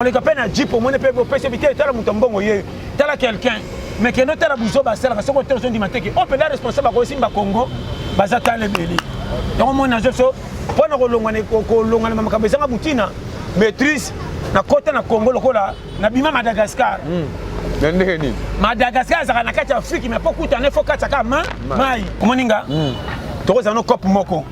On est capable de dire pour moi, ne peut pas se éviter de mutombo moye. T'as quelqu'un, mais que notre abuso basel, parce qu'on est du matin qui on peut la responsable à Simba Congo, basata le beli. Donc mon agent so, pour nous longaner longaner makabeza ngabutina, maîtrise na côté na Congo lokola na bima Madagascar. Ndeni. Madagascar za na kati Afrique mais beaucoup t'en faut kata kama mai. Comment ninga? Tokoza no cop moko.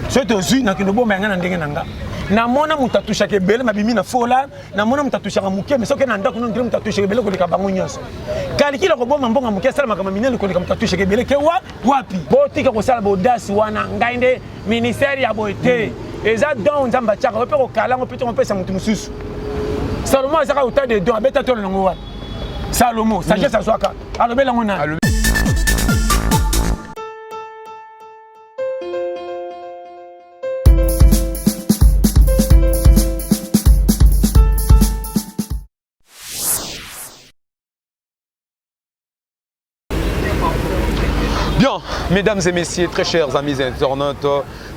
Surtout zui na kinobo menga na ndenge nanga. Na mona mutatusha kebele mabimi na fola na mona mutatusha muke mais soki na ndako no ndire mutatusha kebele ko lika bango nyonso kali kila ko bomba mbonga muke sala makama minene ko lika mutatusha kebele ke wapi botika ko sala bodasi wana ngainde ministère ya boete eza don nzamba chaka ope ko kala ngo pito pesa mutu mususu Salomo azaka uta de don abeta to longo wa Salomo sagesse azwaka alobela ngona. Bien, mesdames et messieurs, très chers amis internautes,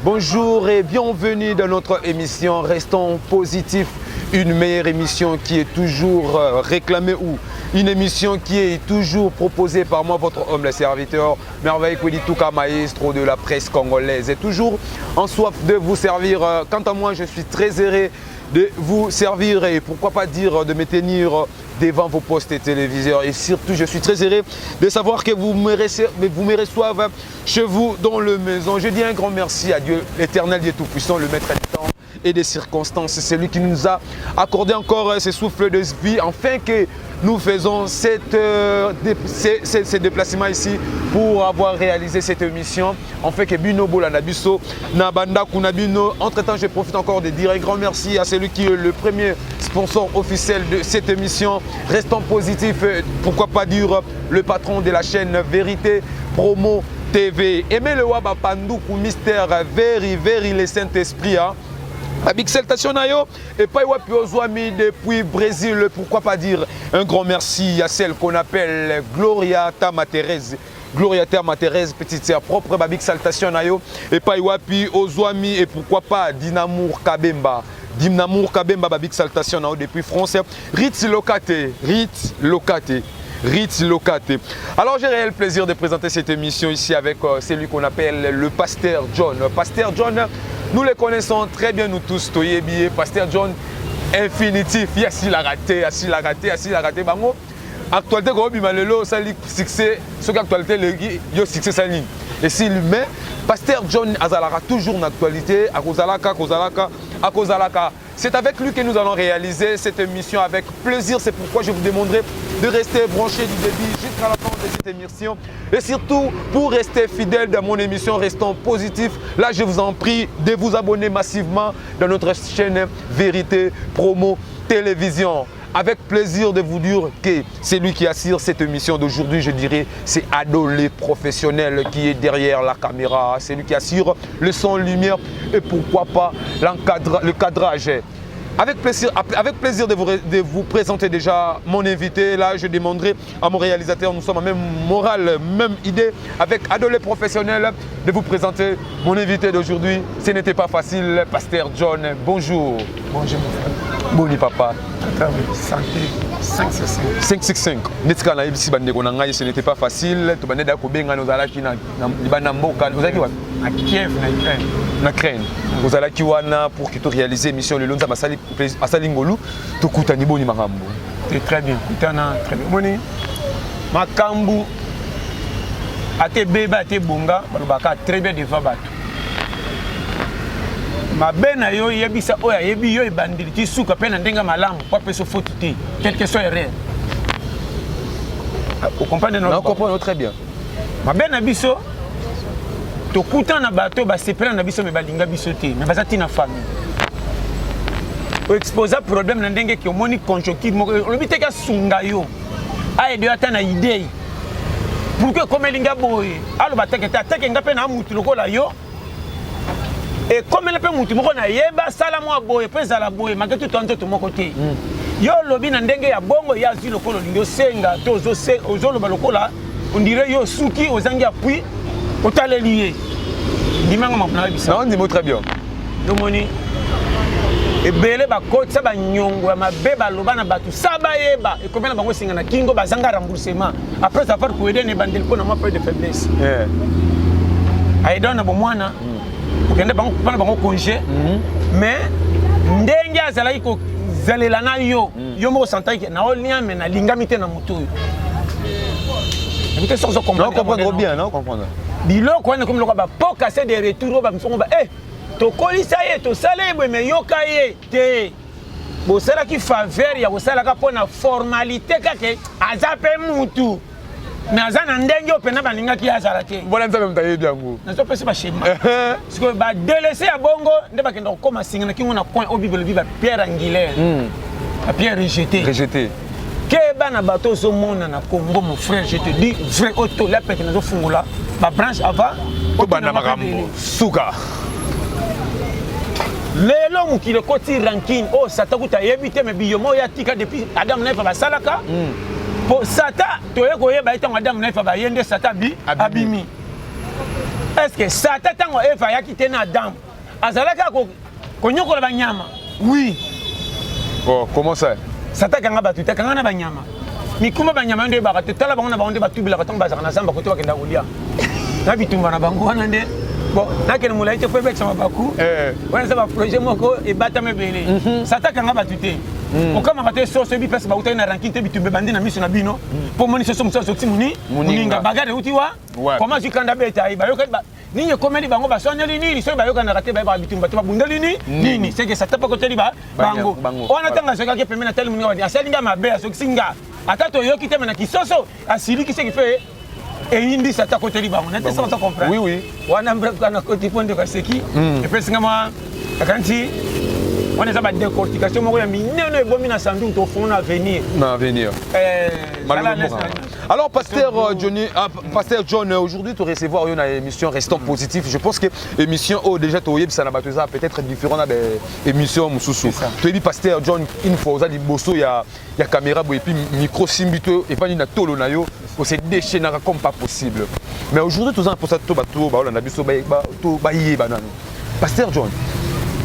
bonjour et bienvenue dans notre émission Restons positifs, une meilleure émission qui est toujours réclamée ou une émission qui est toujours proposée par moi, votre homme, le serviteur, Merveille Kwedituka, maestro de la presse congolaise, et toujours en soif de vous servir. Quant à moi, je suis très heureux de vous servir et pourquoi pas dire de me tenir devant vos postes et téléviseurs. Et surtout, je suis très heureux de savoir que vous me recevez chez vous dans la maison. Je dis un grand merci à Dieu, l'éternel Dieu Tout-Puissant, le maître du temps et des circonstances. C'est lui qui nous a accordé encore ce souffle de vie afin que nous faisons ces déplacements ici pour avoir réalisé cette émission. En fait que Bino Bolanabiso, Nabanda Kunabino. Entre-temps, je profite encore de dire un grand merci à celui qui est le premier sponsor officiel de cette émission. Restons positifs, pourquoi pas dire le patron de la chaîne Vérité Promo TV. Aimez le Waba Pandoukou Mystère Very le Saint-Esprit. La big salutation et pas wapi ozwami depuis Brésil, pourquoi pas dire un grand merci à celle qu'on appelle Gloria Tama Thérèse. Gloria Tama Thérèse, petite sœur propre, la big salutation et pas wapi ozwami et pourquoi pas Dinamour Kabemba. Dinamour Kabemba, big salutation depuis France. Ritz Lokate. Alors j'ai réel plaisir de présenter cette émission ici avec celui qu'on appelle le Pasteur John. Pasteur John, nous le connaissons très bien nous tous. Pasteur John, infinitif, il a raté. Bango, actualité comme Bimalelo, ça succès, ce qu'actualité le succès ça ligne. Et s'il met Pasteur John Azalaka toujours en actualité, à Kozalaka. C'est avec lui que nous allons réaliser cette émission avec plaisir. C'est pourquoi je vous demanderai de rester branché du début jusqu'à la fin de cette émission. Et surtout, pour rester fidèle dans mon émission, restons positifs. Là, je vous en prie de vous abonner massivement dans notre chaîne Vérité Promo Télévision. Avec plaisir de vous dire que c'est lui qui assure cette émission d'aujourd'hui, je dirais, c'est Adolé professionnel qui est derrière la caméra. C'est lui qui assure le son, lumière et pourquoi pas le cadrage. Avec plaisir de vous présenter déjà mon invité. Là, je demanderai à mon réalisateur, nous sommes à même morale, même idée, avec Adolé professionnel, de vous présenter mon invité d'aujourd'hui. Ce n'était pas facile, Pasteur John. Bonjour. Bonjour. Boni papa. Santé 565. 565. Netika na ibisi bandeko na ngai, ce n'était pas facile. To bandeda ko benga no zalaki na libana mboka. Vous avez à Kiev na Ukraine. Na Ukraine. Vous allez qui wana pour que tu réalises émission le lonza masali ngolu to kutani boni makambo. Très bien. Kutana très bien. Moni makambu ate beba ate bonga balobaka très bien devant bato. Mabena yo yebisa oya yebi yo ebandili ti suka pe na ndenga malamu kwa peso faute te quelle que soit erreur. Vous comprenez non? On comprend très bien. Mabena biso to kuta na bato ba sepela na biso me balinga biso te mais bazati na famille. O exposer problème na ndenge ki omoni conjoncture moko lobi te ka sunga yo. A ede ata na idée. Pour que comme linga boye alo bateke ta teke nga pe na mutu lokola yo. Et comme elle peut monter, on a yeba salamo aboye, pesa la boye, malgré tout tente tout mon côté. Yo lobi na ndenge ya bongo ya zi lokolo lingo senga tozo se ozolo balokola, on dirait yo suki ozangi appui, otalelié. Dimango mapna bisa. Non, dis-moi très bien. Domoni ebele bakotisa banyongo ya mabe baloba na bato sa bayeba ekomela bango esinga na kingo bazanga remboursement après ça part koede ne bandeli mpona mwa peu de faiblesse ayeda na bomwana okende bango mpona bango congé mais ndenge azalaki kozalela na yo yo moko santaki na oliame na lingami te na moto oyo écoutez ça on comprendre bien non comprendre biloko wana comme loko ba poka c'est des retours ba misongo ba tokolisa ye tosala ye boye me yoka ye te bosalaki faveur ya kosalaka mpona formalité kake aza mpe mutu me aza na ndenge oyo mpena balingaki azala te bona nzambe motayebi yango nazopesa bashema sikoyo badelese ya bongo nde bakenda kokóma singa na kingo na coin oyo bibelobi bapierre angulaire bapierre rejeté ke bana bato ozomona na Congo mon frère je te dis vrai oyo tolia pete nazofungola babranche avant tobanda makambo suka lelo mokili ekoti ranking oyo sata kuta ayebi te me biyomo oyo atika depuis adamu na eva basalaka po sata toye koyeba ye ntango adamu na eva baye nde sata abimi estce sata ntango eva ayaki te na adamu azalaki konyokola banyama oui comment ça sata kanga bato te kanga na banyama mikuma banyama nde ebaka te tala bango na bango nde batubelaka ntango bazalaka na zamba kote bakenda kolia na bitumba na bango wana nde bon nakene molai te fo ebekisa mabaku wana eza baprojet moko ebatama ebele sata kanga bato te okamaka te soso ebi mpesi bautaki na ranking te bitumba ebandi na miso na bino mpo moni soso mosusu oti moninga bagade euti wa koma azwi kanda beta bayokaki nini ekomeli bango baswaneli nini soki bayokanaka te bayebaka bitumba te babundeli nini seke sata mpo koteli bango wana ntango azokaki pembe na tali moninga asalinga mabe azokisi nga ata toyoki te me na kisoso asiliki seki fe eyindi sata koteli bango nate ça on comprend oui wana mbraka na koti ponde ka seki epesinga mwa akanti wana eza ba décortication moko ya minene ebomi na sandu to fond na avenir alors pasteur John aujourd'hui tu recevoir une émission restant positif je pense que émission déjà tu yebisa na bato peut-être différent na émission mususu tu yebi pasteur John une fois oza liboso ya caméra boye puis micro simbito et pas na tolo na yo ko se déchaîner comme pas possible mais aujourd'hui tu as pour ça to bato ba na biso ba to ba yeba nanu pasteur John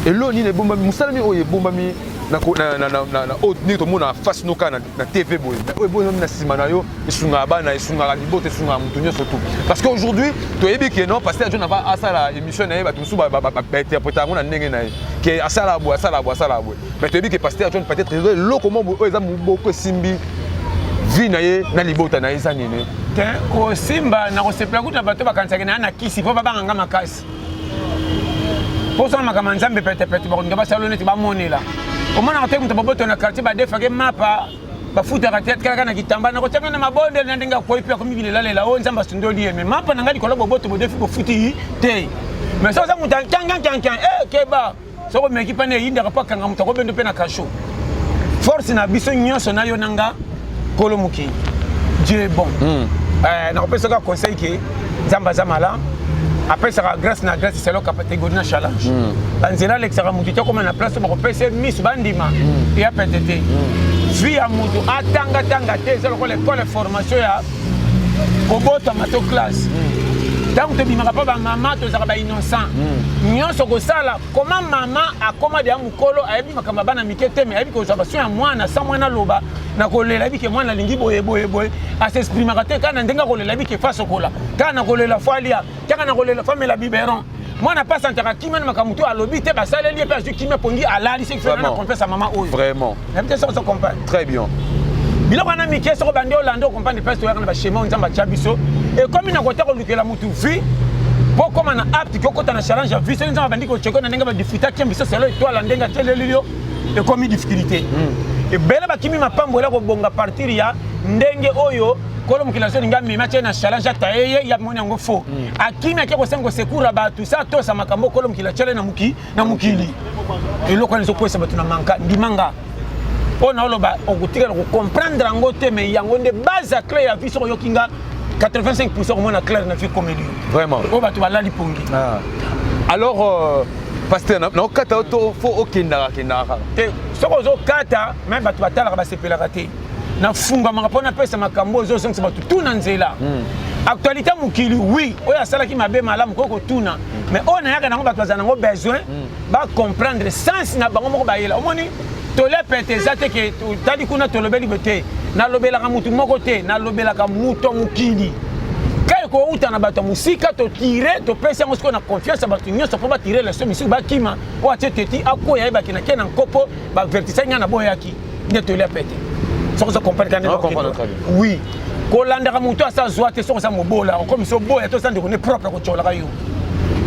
et là ni ne bomba musalami oye bomba mi na haute ni to mona face no kana na TV boye oye boye na sima na yo esunga bana esunga libote esunga mutunyo surtout parce qu'aujourd'hui to yebi que non pasteur John va à ça la émission na bato musu ba interpréter ngona ndenge na que asala bo mais to yebi que pasteur John peut-être lo comment oye za beaucoup simbi vie na ye na libota na isa nini te ko simba na ko sepela kuta bato bakansaki na kisi po babanga makasi pour ça makambo nzambe pete bakonga basala neti bamonela omonaka te moto baboto na quartier badefake mapa bafutaka te kaka na kitamba na kotianga na mabonde na ndenge akoyi mpe akomi bilelalela oyo nzambe asundoli ye me mapa na ngai likolo boboto bodefi bofuti te mais so oza moto kankankankan keba soko omeki mpane eyindaka mpo akanga moto akobendo mpe na kasho force na biso nyonso na yo nanga kolo mokili dieu est bon nakopesaka conseil ke nzambe aza malamu apesaka grâce na grâce esalaka catégorie na challenge banzela alekisaka motu te okoma na place bakopesa miso bandima eya pete te vi ya motu atangatanga te eza lokola ekole formation ya kobotama to classe ntango tobimaka mpo bamama tozalaka bainnocent nyonso kosala koma mama akoma deya mokolo ayebi makambo ya bana mike te me ayebi kozwa baso ya mwana sa mwana aloba na kolela ayebi ke mwana alingi boyeboyeboye asexprimaka te kaka na ndenge akolela ayebi ke fa sokola kaka na kolela fo alia kaka na kolela fo amela biberon mwana mpasi antaka kimia na makambo to alobi te basaleli ye mpe azwi kimia pongi alali seki fena na kompesa mama oyo vraiment ayebi te soko so comprendre très bien biloko wana mike soko bande olanda okomprendre mpasi toyaka na bashema oyo nzambe atya biso ekomi na kota kolukela motu vi mpo koma na apte kokota na challenge ya vi soki nzambe abandi kocheko na ndenge badifutaki biso selo etoile ndenge ateleli yo ekomi difficulté ebele bakimi mapambo ela kobonga partir ya ndenge oyo kolo mokili aso ninga amemi atie na challenge ata eye ya moni yango fo akimi ake kosenga kosekura bato sa tosa makambo kolo mokili atiele na mokili eloko wana ezokwesa bato na manka ndimanga mpo na oloba okotikala kocomprendre yango te me yango nde base ya clé ya vie soko oyokinga 85% komona clair na vie comme lui vraiment oyo bato balali pongi alors pasteur naokata to fo okendaka te soko ozokata me bato batalaka basepelaka te nafungamaka mpo napesa makambo ozosongisa bato tu na nzela actualité mukili oui oya sala ki mabe malamu ko tuna mais on a yaka nango bato bazana ngo besoin ba comprendre sens na bango moko bayela omoni tole pete zate ke tali kuna tolobeli bete na lobela ka mutu moko te na lobela ka muto mukili kai ko uta na bato musika to tirer to pesa ngo na confiance bato nyonso po ba tirer le so misi ba kima o ateti akoya ba kina kena nkopo ba vertisa nya na boyaki ne tole pete so ko comprendre quand oui kolandaka mutu asa zwa te soko sa mobola okomi so boya to sande kone propre ko chola kayo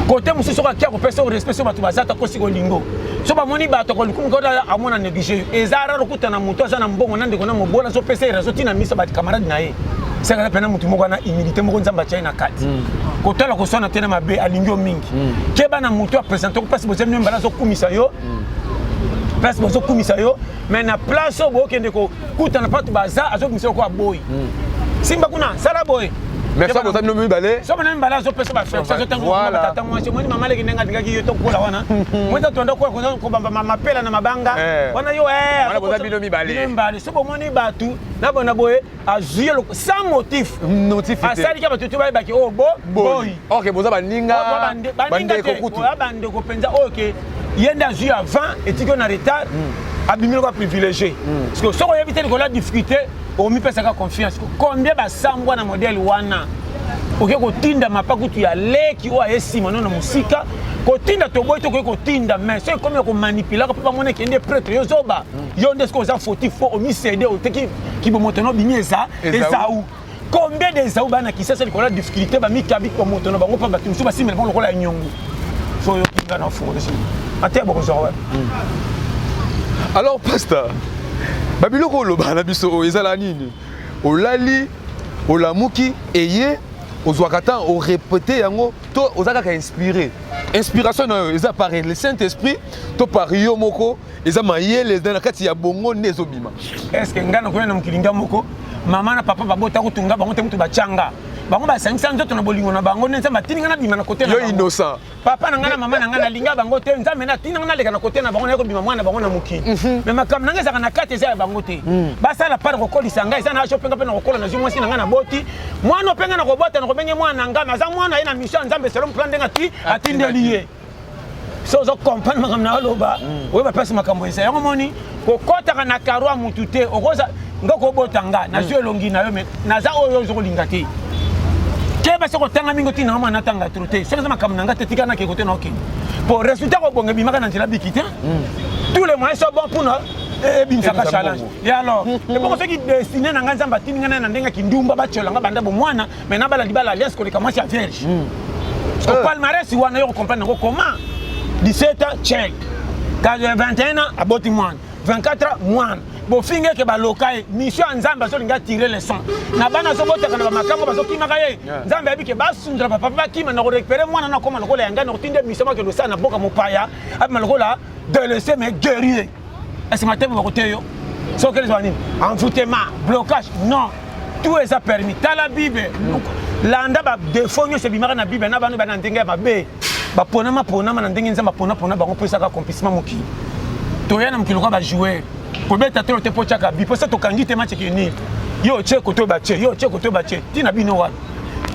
kote musu soko kia ko pesa respect so batu bazata ko siko lingo so ba moni bato ko lukum ko amona négliger ezara rokuta na mutu asa na mbongo nande kona mobola so pesa rezo tina misa ba camarade na ye saka pena mutu moko na humilité moko nzamba chai na kati kotala ko sona tena mabe alingio mingi keba na mutu a présenter ko pesa bozem mbala so kumisa yo place bozo kumisa yo mais na place o bokende ko kuta na patu baza azo kumisa ko aboy simba kuna sala boy mais ça boza nomi balé so bana mbala zo pesa ba faire ça tango tata moi c'est moi mama leki nenga ndinga ki yo to kola wana moi ta tonda ko bamba mama pela na mabanga wana yo wana boza binomi balé mbali so bomoni batu na bona boy azuye sans motif asali ka batu tuba baki oh boy OK boza baninga bande ko kutu bande ko penza OK yenda azuye avant et tu en retard abimilo ko privilégié parce que so ko éviter ko la difficulté o mi pesa ka confiance combien ba sambwa na modèle wana oke ko tinda mapakutu ya leki o esima non na musika ko tinda to boy to ko tinda mais c'est comme ko manipuler ko pa mona kende prêtre yo zoba yo ndesko ko za fautif fo o mi céder o te ki bo motono bimieza ezaou combien de ezaou bana ki sasa ko la difficulté ba mi kabi ko motono bango pa ba timsu ba simel bon ko la nyongu so yo kinga na fo aussi ate bo ko zo alors pasteur babiloko loba na biso ezala nini olali olamuki eye ozwaka temps o répéter yango to ozaka ka inspiré inspiration na eza par le Saint-Esprit to par yo moko eza mayele na kati ya bongo nezo bima est-ce que ngana ko na mukilinga moko mama na papa babota kutunga bango te mutu bachanga bango ba 500 nzoto na bolingo na bango nza batinga na bima na côté na yo innocent papa na ngana mama na ngana linga bango te nza mena tinga na leka na côté na bango na ko bima mwana bango na muki mais makam na ngeza na kate za bango te basa la par ko kolisa ngai za na shopenga pe na ko kola na zimo si na ngana boti mwana openga na ko bota na ko benge mwana ngama za mwana ina mission nzambe selon plan denga ti atindeliye so zo comprendre makam na loba we ba pesa makambo isa yango moni ko kota na karwa mutu te okoza ngoko botanga na zwe longi na yo me na za oyo zo linga te keba soko tanga mingo tina mama na tanga troté so za makambo nanga te tikana ke côté noki pour résultat ko bonga bimaka na njila bikite tous les moyens sont bons pour nous bimsaka challenge et alors et pour ceux qui destiné na nganza mbatini ngana na ndenga kindumba bachola nga banda bo mwana mais na bala libala alliance ko le commence à vierge au palmarès wana yo comprendre comment 17 ans check 21 ans aboti mwana 24 ans mwana bo finge ke ba lokai mission nzamba so linga tirer les sons na bana so bota kana ba makambo ba so kimaka ye nzamba yabike ba sundra papa ba kima na ko récupérer mwana na koma lokola yanga na tinde mission ma ke lo sana boka mopaya ab malokola de laisser mais guerrier est-ce matin ba côté yo so que les vanini envoûtement blocage non tout est permis ta la bible landa ba défaut se bimaka na bible na banu ba na ndenga ba be ba pona na ndenga nzamba pona bango pesa ka accomplissement moki to yana mkiloka ba jouer kobeta te te pochaka bi posa to kangite match ki ni yo che koto ba che tina bino wa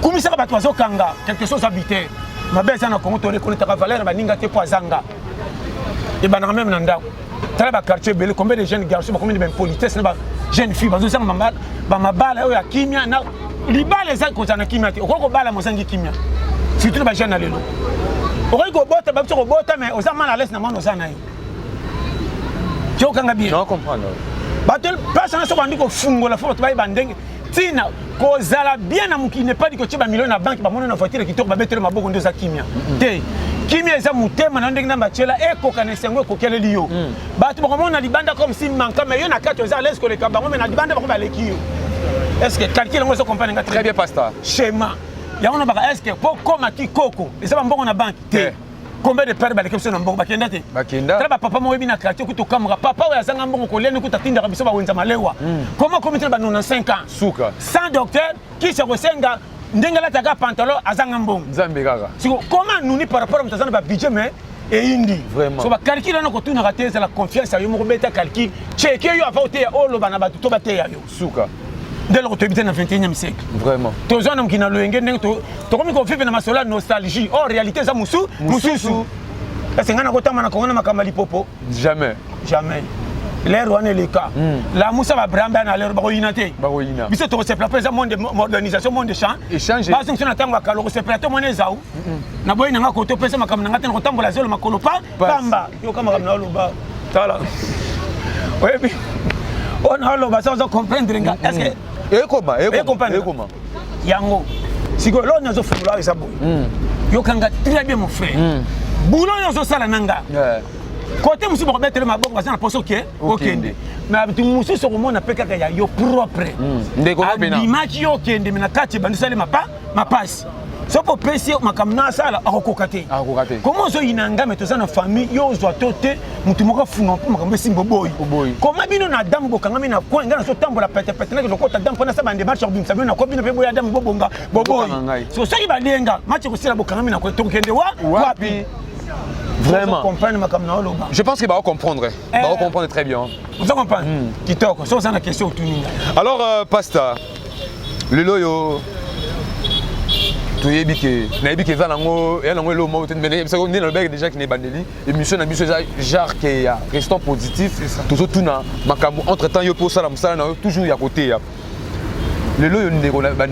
kumisa ka bato bazo kanga quelque chose habité mabeza na Congo to reconnaître ka valeur ba ninga te poazanga et ba na même na ndako tala ba quartier belé combien de jeunes garçons combien de politesse na ba jeunes filles bazo sanga mambala ba mabala ya kimia na libala za ko tana kimia te okoko bala mozangi kimia surtout ba jeunes lelo okoko bota ba ko bota mais osama na laisse na mano sana yo tu bien. Non, comprendre. Batel passe na so bandi ko fungo la faut ba bandenge tina ko zala bien na muki ne pas di ko tiba million na banque ba mona na voiture ki to ba betere maboko ndo za kimia te kimia eza mutema na ndenge na bachela eko kana sengo ko keleli yo ba tu ba mona libanda comme si manka mais yo na kato za les ko le kamba mais na libanda ba ko ba leki yo est-ce que calcul ngo so comprendre nga très bien pasteur schéma ya ona ba est-ce que pour comme ki koko eza ba mbongo na banque te combien de pères baleke na mbongo bakenda te bakenda tala papa mo yebi na quartier kuto kamera papa oya zanga mbongo ko leni kuta tinda biso ba wenza malewa comment comité ba 95 ans suka sans docteur qui se resenga ndengala taka pantalon azanga mbongo nzambe kaka siko comment nous ni par rapport à mtazana ba budget mais et indi vraiment so ba calcul na ko tuna rater la confiance yo mo beta calcul check yo avant te o lo bana ba to ba te yo suka dès lors que tu es dans le 21e siècle. Vraiment. Tu as un qui n'a le ngende tu comme qu'on vit dans ma nostalgie. En réalité ça musu. Est-ce que ngana kota mana kongana makamali popo? Jamais. Jamais. L'air on est le cas. La moussa va bramba na l'air baroinate. Baroina. Biso to se plaper ça monde de modernisation monde de champ. Échanger. Parce que na tangwa kalo se plater mon ezao. Na boy nanga koto pesa makamna ngata na kotambola zelo makolo pa pamba. Yo kama kamna loba. Tala. Oui. On a loba ça on comprendre nga. Est-ce que et comment yango siko lo nazo fungula isa boy. Yo kanga très bien mon frère. Boulot nazo sala nanga. Côté musu ba mettre ma bongo na poso ke okende. Mais tu musu so komona peka ya yo propre. Ndeko bena. L'image yo kende na kati bandisale ma passe. So pour pesi makamna sala akokokate. Comment zo inanga metoza na famille yo zo tote mutu moko funga makambe simbo boy. Comment bino na damu bokanga mina ko ngana so tambola pete na ko kota damu pona sa bande marche bim sabino na ko bino pe boya damu bobonga boboy. So so ibalenga match ko sila bokanga mina ko to kende wapi. Vraiment. Je pense qu'il va comprendre. Il va comprendre très bien. Vous comprenez? Qui toque, ça c'est la question tout. Alors, Pasta, le loyo. Tu es biqué. Naïbi qui va dans le et dans le mot. Mais ça on est dans le bec déjà qui n'est bandeli. Émission na biso genre qui restons positif. Toujours tout na makambo entre temps yo pour ça la musala na toujours à côté. Le loyo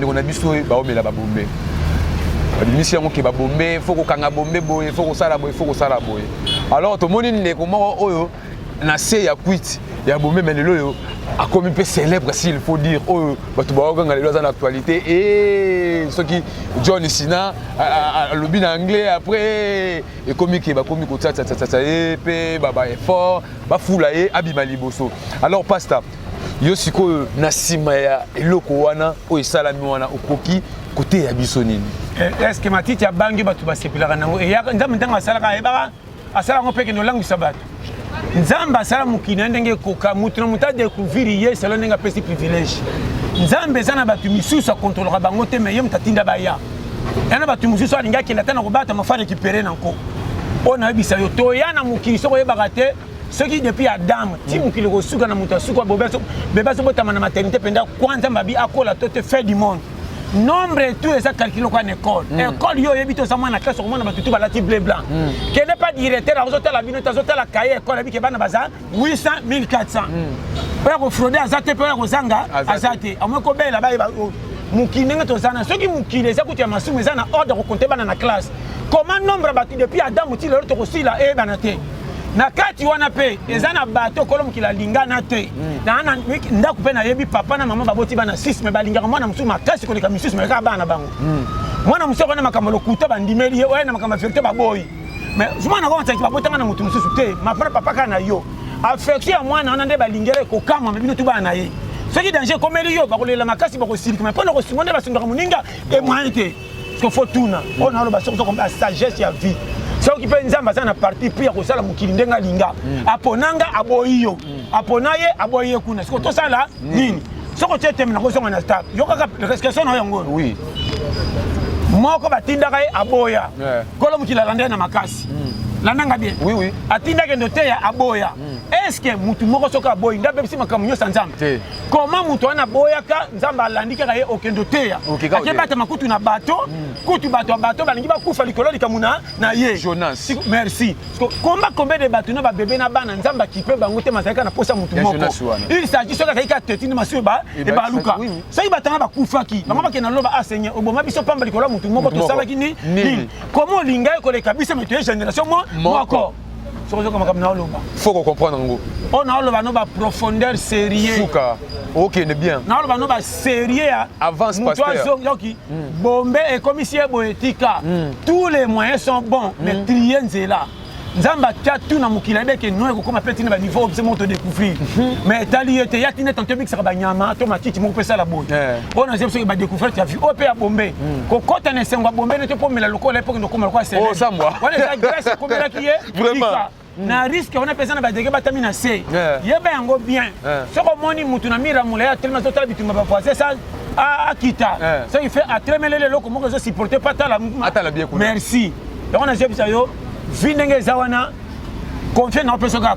on a biso ba o mela ba bombe. Mission qui va bomber, il faut qu'on ait bombé, il faut qu'on s'arrête, il faut qu'on s'arrête. Alors tout le monde est comme oh na c'est ya quit, ya bombé mais le loyo a comme un peu célèbre s'il faut dire oh bah tu vois quand les lois en actualité et ce qui John Sina à lobby en anglais après et comique bah comique ça et puis bah fort bah foulaye abimali bosso. Alors Pasta yo siko na sima ya eloko wana o isalami wana okoki côté ya bisonini. Est-ce que ma tite ya bangi batu basepilaka nango e ya nzambe ntango asalaka ebaka asala ngo peke no langu sabato nzambe asala mukina ndenge koka mutu na mutu adécouvrir ye selo ndenge apesi privilège nzambe eza na bato misusu akontrolaka bango te me ye mutu atinda baya yana bato mosusu alingaki ata na kobata mafa récupéré nango oyo nayebisa yo toya na mokili soko oyebaka te soki depuis Adam ti mokili kosuka na moto asuka bebe azobotama na maternité mpenza kwa nzambe abi akola to te fait du monde nombre tout ça calculé en école. École yo yebi to sama na classe au monde batutu balati bleu blanc. Quel n'est pas directeur à hôtel la bino ta la cahier école abi ke bana baza 800 1400. Pour frauder azate pour kozanga azate. Amwe ko bela ba mukine to sana soki mukile za kutia masumu za na ordre ko compter bana na classe. Comment nombre batu depuis Adam ti le to ko sila e bana te. Na kati wana pe ezana bato kolom kila lingana te na na ndaku pe na yebi papa na mama baboti bana 6 me balinga mwana musu makasi koleka misusu me ka bana bango mwana musu kona makamalo kuta bandimeli ye na makama fierté baboy mais zuma na ko ntaki babotanga na mutu mususu te ma papa kana yo affection mwana na nde balingere ko kama mebino tu bana ye soki danger komeli yo bakolela makasi bako silika mais pona ko simonde basindaka muninga e mointe ce qu'il faut tuna on a le baso comme la sagesse ya vie. Ça qui peut nzamba ça na parti pire ko sala mukili ndenga linga aponanga aboyo aponaye aboye kuna siko to sala nini soko tete mna ko songa na start yo kaka question na yango oui moko batinda kai aboya kolo mukili landa na makasi landanga bien oui atinda ke ndote ya aboya est-ce que mutu moko soka aboyi ndabe bisi makamunyo sanzamba comment mutu ana boya ka nzamba alandika ka ye okendo te ya akebata makutu na bato kutu bato balingi bakufa likolo likamuna na ye Jonas merci combien de bato na ba bébé na bana nzamba kipe bango te masaka na posa mutu moko il s'agit soka ka tetini masuba e ba luka sai batana bakufa ki bango bakena loba asenye oboma biso pamba likolo mutu moko to sala kini comment linga ko le kabisa meto génération moko faut qu'on comprenne en gros. On a le profondeur sérieux. Ok, c'est bien. On a le sérieux. Avance pasteur. Bombé et commissaire Boetika. Tous les moyens sont bons, mais trier c'est là. Nzamba tout na mukila beke no ko ma petit na niveau c'est mon te découvrir mais tali était yatine tant que mix ba nyama to matiti mo pesa la boy on a jamais ba découvrir tu as vu op ya bombe ko kota na sengo bombe ne te po mela lokole epoque ndo ko kwa c'est oh ça moi on est grâce ko mela qui est vraiment na risque on a pesa na ba dege batamina C yeba yango bien soko moni mutu na mira mula ya tellement total bituma ba poisser ça a kita ça il fait à tremelele loko mo ko supporter pas ta la bien merci donc on a jamais ça yo Vindenge zawana confier na peso kaka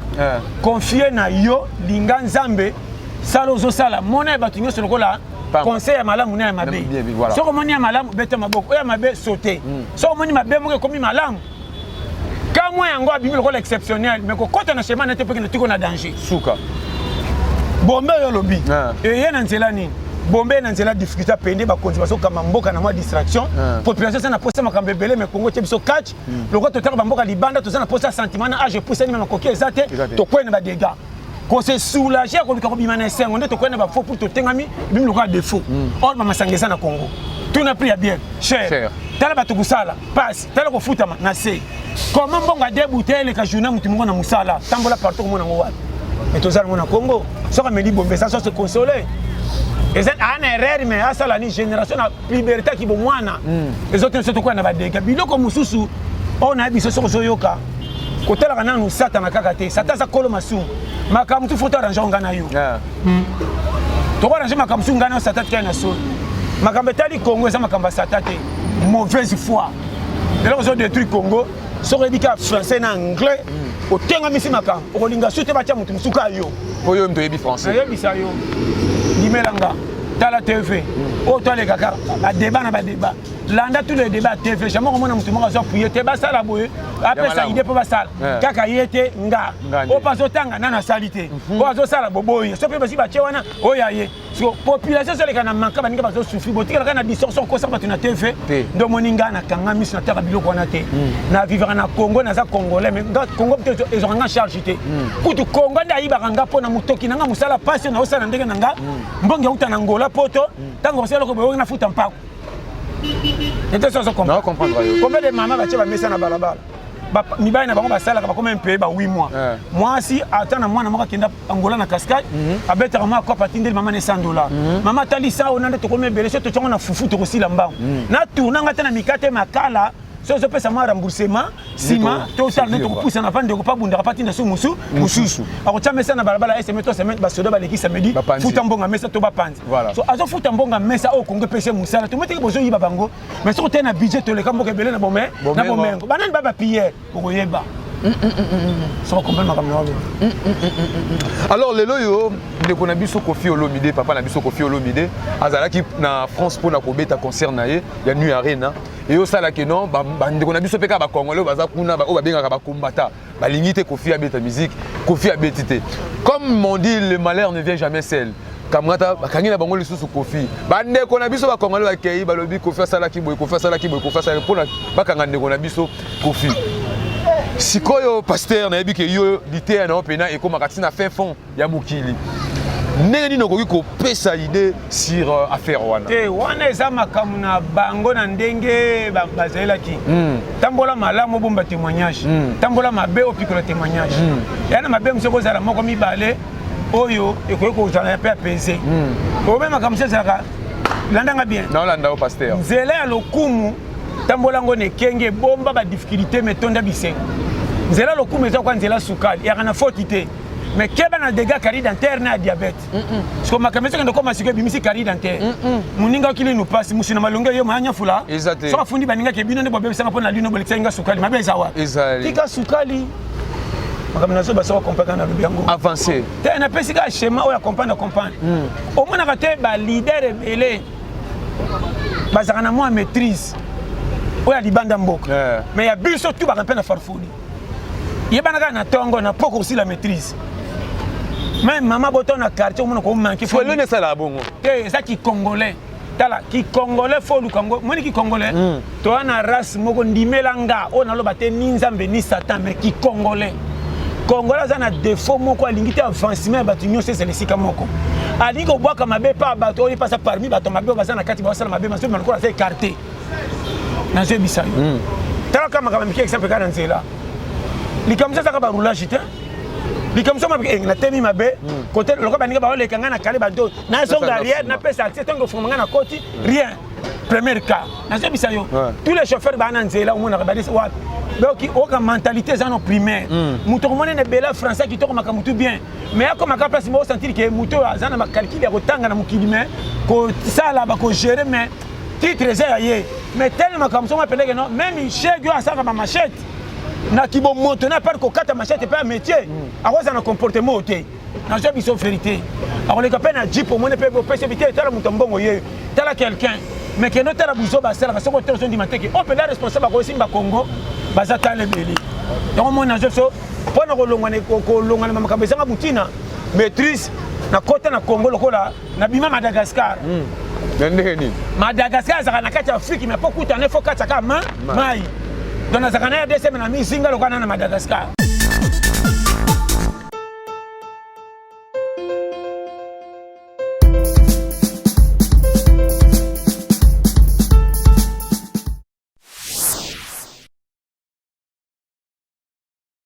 confier na yo linga nzambe sala ozo sala mona batunyo solo kola conseil ya malamu na ya mabe soko moni ya malamu beta maboko oya mabe sauter soko moni mabe mo komi malamu kama yango abimi lokola exceptionnel mais ko kota na chemin na te pe na tiko na danger suka bombe yo lobi eye na nzela nini bombe na nzela difficulté pende bakonzi bazokamba mboka na mwa distraction population sana posa makambo ebele mais Congo biso catch loko totaka bamboka libanda tozana posa sentiment na age pousse ni makoki ezate tokwena ba dégâts ko se soulager ko bika ko bimana esengo nde tokwena ba faux pour totengami bimi loko défaut or ba masangesa na Congo tout n'a pris à bien cher tala batu kusala passe tala ko futama na se comment mbonga débuter le ka journée mutu mongo na musala tambola partout ko mona ngwa et tozala mona Congo soka meli bombe ça se consoler. Et c'est un erreur, mais à ça, la génération de liberté qui est moana. Les autres sont quoi na badega. Bilo comme mususu, on a biso sur Zoyoka. Côté la kana nous sata na kakate. Sata sa kolo masu. Makam tu photo arranger ngana yo. To ko arranger makam su ngana sata tena so. Makam betali Congo ça makam sata te. Mauvaise foi. Les gens ont détruit Congo. Soko ebika français na anglais. O tenga misi makam. O linga soute ba tia mutu musuka yo. Oyo mto yebi français. Yebi sa yo. Dimelanga, Tala TV, autant les caca, à débat na débat. Landa tous les débats TV, jamais on a musulman à appuyer, te basa la boue, après ça idée pour basal. Kaka yete nga. O paso tanga nana salité. O azo sala boboy, so pe basi ba chewana, o yaye. So population sur les kana manka ba ninga bazo souffrir, botika kana distorsion ko sa ba tuna TV. Do moninga na kanga mis na tara biloko wana te. Na vivre na Congo na za congolais, mais Congo peut ils ont en charge te. Kutu Congo nda ibaranga pona mutoki nanga musala passe na osala ndenge nanga. Mbonge uta na ngola poto, tango selo ko be na futa mpako. Non, comprendre. Combien de mamans va tirer message na balabala? Mibali na bango basala ka combien paye ba 8 mois. Moi si attends moi na moka kenda Angola na cascade, abeta moi ko patinde maman $100. Maman tali ça on ande to combien belé to tongo na fufu to aussi lamba. Na tourna ngata na mikate makala. So je peux savoir remboursement, sima, total ne to pousse en avant de pas bunda patina so musu, mususu. Alors tu as message na balabala SMS to semaine basoda baleki samedi, futambonga messa to ba panzi. So azo futambonga messa au Congo PC musala, to mettre bozo yiba bango, mais so tu as un budget to le kambo kebele na bomé, na bomengo. Banan baba pierre, okoyeba. Ça comprend ma caméra. Alors les loyo de qu'on a biso Koffi Olomide papa na biso Koffi Olomide azalaki na France pour na kobeta concert na ye ya Nuit Arena et au sala que non ba qu'on a biso peka ba congolais baza kuna ba benga ba combattant ba lingité Koffi abeta musique Koffi abetité comme on dit le malheur ne vient jamais seul. Kamata bakangi na bango lisusu Koffi bande ko na biso ba congolais ba kei ba lobi Koffi sala ki boy Koffi sala ki boy Koffi sala pour na bakanga ndeko na biso Koffi. Sikoyo pasteur na yebi ke yo lité na opena et comme akatina fin fond ya mukili ndenge nini okoki kopesa idée sur affaire wana te wana eza makamu na bango na ndenge bazelaki tambola malamu bomba témoignage tambola mabe opikola témoignage yana mabe msoko zala moko mibale oyo ekoki kozala pe apaiser obe makamu sezaka landanga bien na landa o pasteur nzela ya lokumu tambola ngo ne kenge bomba ba difficulté metonda bisengo nzela lokumu eza kwa nzela sukali ya kana faute mais keba na dégâts carie dentaire na diabète parce que makamesa ndo koma sikwe bimisi carie dentaire muninga okili nous passe musina malonga yo manya fula so afundi baninga ke bino ne bobe sanga pona lino bolitsenga sukali mabe zawa tika sukali makamena so baso comprendre na biango avancer te na pesika schéma o ya comprendre au moins na te ba leader belé bazaka na moi maîtrise oya libanda mboka mais ya biso tu ba rapena farfoni yebana na tongo na poko aussi la maîtrise même maman boton na quartier on ko manquer faut le ça la bongo eh ça qui congolais tala qui congolais faut lu congo moni qui congolais to ana race moko ndimelanga on loba te ninzambe ni satan mais qui congolais za na défaut moko alingité avancement ba tunyo c'est le sika moko ali ko boka mabe pa ba to passa parmi ba to mabe ba sana kati ba sana mabe ma so man ko la écarté na je bisayo tala kama kama miki exemple kana nzela likamisa saka ba roulage te likamisa ma na temi mabe côté loko baninga ba ole kanga na kale ba do na songa arrière na pesa c'est tango fumanga na koti rien premier cas na je bisayo tous les chauffeurs ba na nzela au monde ba dis wa donc aucune mentalité ça non primaire muto ko monene bela français qui to ko makamutu bien mais comme aka place mo sentir que muto azana ma calculer ko tanga na mukili mais ko sala ba ko gérer mais titre zé mais tellement comme ça m'appelle que non même chez Dieu ça ma machette na kibo monte na par ko kata machette pas métier à quoi ça na comportement oté na zo biso vérité akoleka pe na jeep omone pe opesa vite tala mutu mbongo ye tala quelqu'un mais que no tala buzo basala parce que tolo sondi mateke on peut la responsable ko simba Congo baza tala beli donc mon na zo so pona ko longana makambo ezanga butina maîtrise na kota na Congo lokola na bima Madagascar Madagascar zaka na kati Afrique mais pas kuta ne faut kata ka mai donc na zaka na RDC na mi zinga lokola na Madagascar